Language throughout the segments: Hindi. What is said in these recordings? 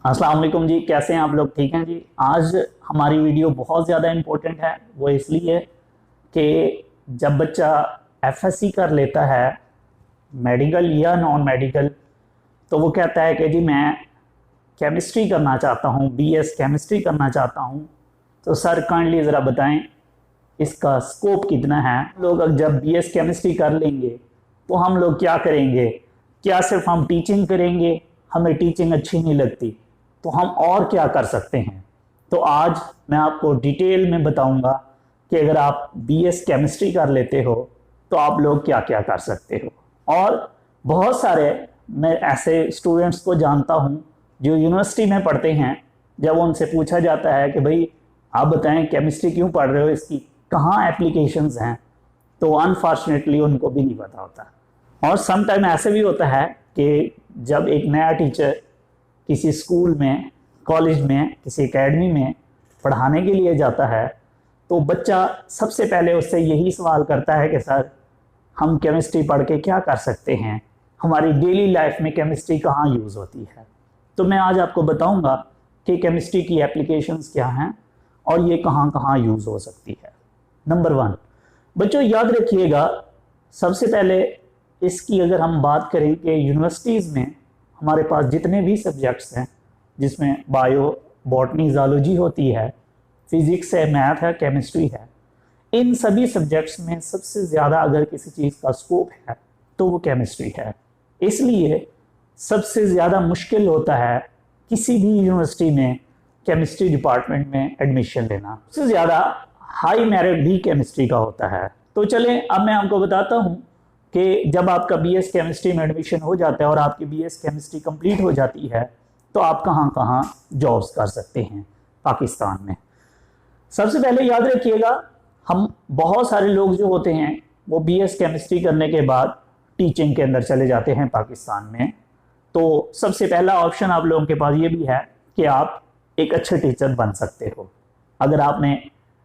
अस्सलाम वालेकुम जी, कैसे हैं आप लोग? ठीक हैं जी। आज हमारी वीडियो बहुत ज़्यादा इम्पोर्टेंट है। वो इसलिए कि जब बच्चा एफएससी कर लेता है, मेडिकल या नॉन मेडिकल, तो वो कहता है कि जी मैं केमिस्ट्री करना चाहता हूँ, बीएस केमिस्ट्री करना चाहता हूँ। तो सर काइंडली ज़रा बताएं इसका स्कोप कितना है। लोग जब बीएस केमिस्ट्री कर लेंगे तो हम लोग क्या करेंगे? क्या सिर्फ हम टीचिंग करेंगे? हमें टीचिंग अच्छी नहीं लगती, तो हम और क्या कर सकते हैं? तो आज मैं आपको डिटेल में बताऊंगा कि अगर आप बीएस केमिस्ट्री कर लेते हो तो आप लोग क्या क्या कर सकते हो। और बहुत सारे मैं ऐसे स्टूडेंट्स को जानता हूं जो यूनिवर्सिटी में पढ़ते हैं। जब उनसे पूछा जाता है कि भाई आप बताएं केमिस्ट्री क्यों पढ़ रहे हो, इसकी कहाँ एप्लीकेशंस हैं, तो अनफॉर्चुनेटली उनको भी नहीं पता होता। और सम टाइम ऐसे भी होता है कि जब एक नया टीचर किसी स्कूल में, कॉलेज में, किसी एकेडमी में पढ़ाने के लिए जाता है तो बच्चा सबसे पहले उससे यही सवाल करता है कि सर हम केमिस्ट्री पढ़ के क्या कर सकते हैं, हमारी डेली लाइफ में केमिस्ट्री कहाँ यूज़ होती है। तो मैं आज आपको बताऊंगा कि केमिस्ट्री की एप्लीकेशंस क्या हैं और ये कहाँ कहाँ यूज़ हो सकती है। नंबर 1, बच्चों याद रखिएगा, सबसे पहले इसकी अगर हम बात करें कि यूनिवर्सिटीज़ में हमारे पास जितने भी सब्जेक्ट्स हैं, जिसमें बायो, बॉटनी, ज़ूलॉजी होती है, फिज़िक्स है, मैथ है, केमिस्ट्री है, इन सभी सब्जेक्ट्स में सबसे ज़्यादा अगर किसी चीज़ का स्कोप है तो वो केमिस्ट्री है। इसलिए सबसे ज़्यादा मुश्किल होता है किसी भी यूनिवर्सिटी में केमिस्ट्री डिपार्टमेंट में एडमिशन लेना। सबसे ज़्यादा हाई मेरिट भी केमिस्ट्री का होता है। तो चलें अब मैं आपको बताता हूँ कि जब आपका बीएस केमिस्ट्री में एडमिशन हो जाता है और आपकी बीएस केमिस्ट्री कंप्लीट हो जाती है तो आप कहाँ कहाँ जॉब्स कर सकते हैं पाकिस्तान में। सबसे पहले याद रखिएगा, हम बहुत सारे लोग जो होते हैं वो बीएस केमिस्ट्री करने के बाद टीचिंग के अंदर चले जाते हैं पाकिस्तान में। तो सबसे पहला ऑप्शन आप लोगों के पास ये भी है कि आप एक अच्छे टीचर बन सकते हो। अगर आपने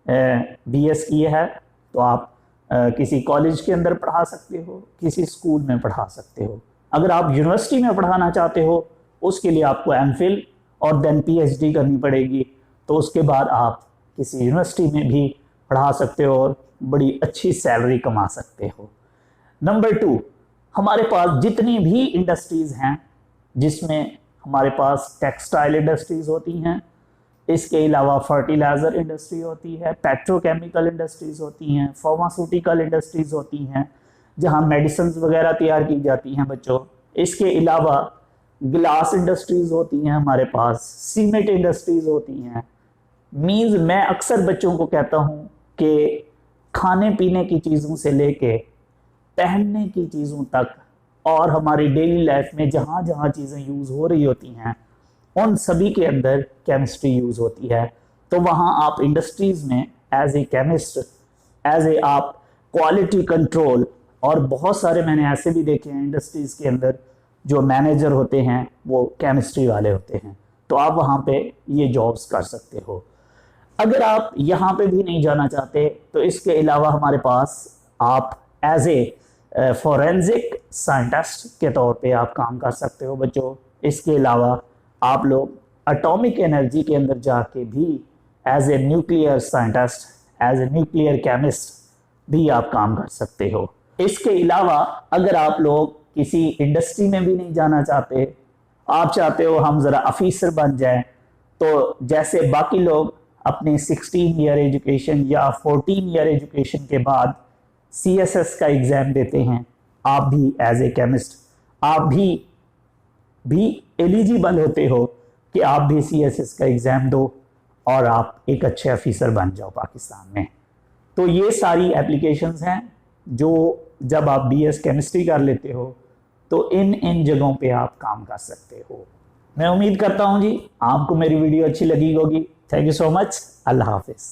बीएस किया है तो आप किसी कॉलेज के अंदर पढ़ा सकते हो, किसी स्कूल में पढ़ा सकते हो। अगर आप यूनिवर्सिटी में पढ़ाना चाहते हो उसके लिए आपको एमफिल और देन पीएचडी करनी पड़ेगी। तो उसके बाद आप किसी यूनिवर्सिटी में भी पढ़ा सकते हो और बड़ी अच्छी सैलरी कमा सकते हो। नंबर 2, हमारे पास जितनी भी इंडस्ट्रीज़ हैं, जिसमें हमारे पास टेक्सटाइल इंडस्ट्रीज़ होती हैं, इसके अलावा फर्टिलाइज़र इंडस्ट्री होती है, पेट्रोकेमिकल इंडस्ट्रीज़ होती हैं, फार्मास्यूटिकल इंडस्ट्रीज़ होती हैं जहां मेडिसिन वगैरह तैयार की जाती हैं बच्चों। इसके अलावा ग्लास इंडस्ट्रीज़ होती हैं, हमारे पास सीमेंट इंडस्ट्रीज़ होती हैं। मीन्स मैं अक्सर बच्चों को कहता हूं कि खाने पीने की चीज़ों से लेके पहनने की चीज़ों तक और हमारी डेली लाइफ में जहाँ जहाँ चीज़ें यूज़ हो रही होती हैं उन सभी के अंदर केमिस्ट्री यूज़ होती है। तो वहाँ आप इंडस्ट्रीज़ में as a chemist, as a आप क्वालिटी कंट्रोल, और बहुत सारे मैंने ऐसे भी देखे हैं इंडस्ट्रीज़ के अंदर जो मैनेजर होते हैं वो केमिस्ट्री वाले होते हैं। तो आप वहाँ पे ये जॉब्स कर सकते हो। अगर आप यहाँ पे भी नहीं जाना चाहते तो इसके अलावा हमारे पास आप एज ए फॉरेंसिक साइंटिस्ट के तौर पे आप काम कर सकते हो बच्चों। इसके अलावा आप लोग एटॉमिक एनर्जी के अंदर जाके भी as a nuclear scientist, as a nuclear chemist भी आप काम कर सकते हो। इसके अलावा अगर आप लोग किसी इंडस्ट्री में भी नहीं जाना चाहते, आप चाहते हो हम ज़रा ऑफिसर बन जाएं, तो जैसे बाकी लोग अपनी 16 ईयर एजुकेशन या 14 ईयर एजुकेशन के बाद सीएसएस का एग्ज़ाम देते हैं, आप भी एज ए केमिस्ट आप भी एलिजिबल होते हो कि आप भी सीएसएस का एग्ज़ाम दो और आप एक अच्छे ऑफिसर बन जाओ पाकिस्तान में। तो ये सारी एप्लीकेशंस हैं जो जब आप बीएस केमिस्ट्री कर लेते हो तो इन जगहों पे आप काम कर सकते हो। मैं उम्मीद करता हूँ जी आपको मेरी वीडियो अच्छी लगी होगी। Thank you so much. अल्लाह हाफिज़।